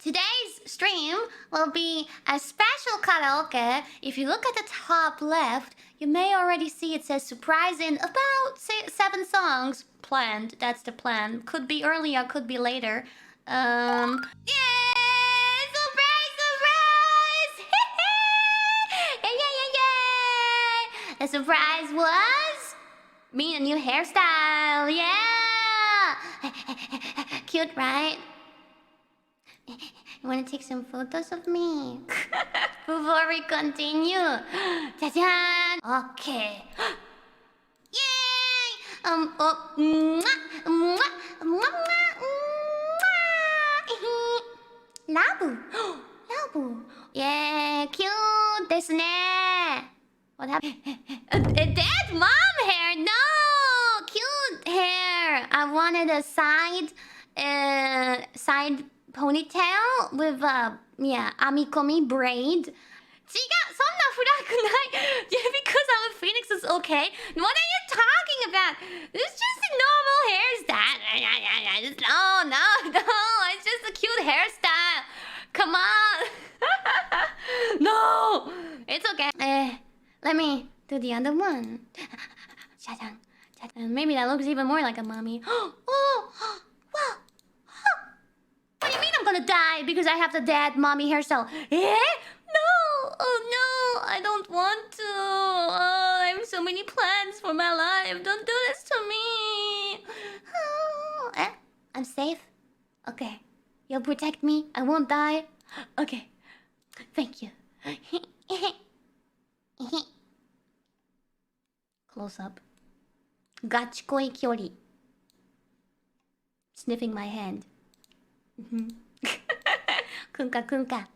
Today's stream will be a special karaoke. If you look at the top left, you may already see it says surprise in about 7 songs planned. That's the plan. Could be earlier, could be later. Yeah! Surprise, surprise! Yeah, yeah, yeah, yeah! The surprise was me a new hairstyle. Yeah! Cute, right? You want to take some photos of me before we continue? Jajan! Okay. Yay! Labu! Labu! Yeah, cute ですね. What happened? Dead mom hair! No! Cute hair! I wanted a side ponytail with amikomi braid. 違う、そんなフラグない。Just because I'm a phoenix is okay. What are you talking about? It's just a normal hairstyle. No, it's just a cute hairstyle. Come on. No, it's okay. Let me do the other one. Maybe that looks even more like a mommy. Oh, wow. What do you mean I'm gonna die because I have the dead mommy hairstyle? Eh? No! Oh no! I don't want to! Oh, I have so many plans for my life. Don't do this to me! Oh, I'm safe? Okay. You'll protect me? I won't die? Okay. Thank you. Close up. ガチ恋距離. Sniffing my hand. くんかくんか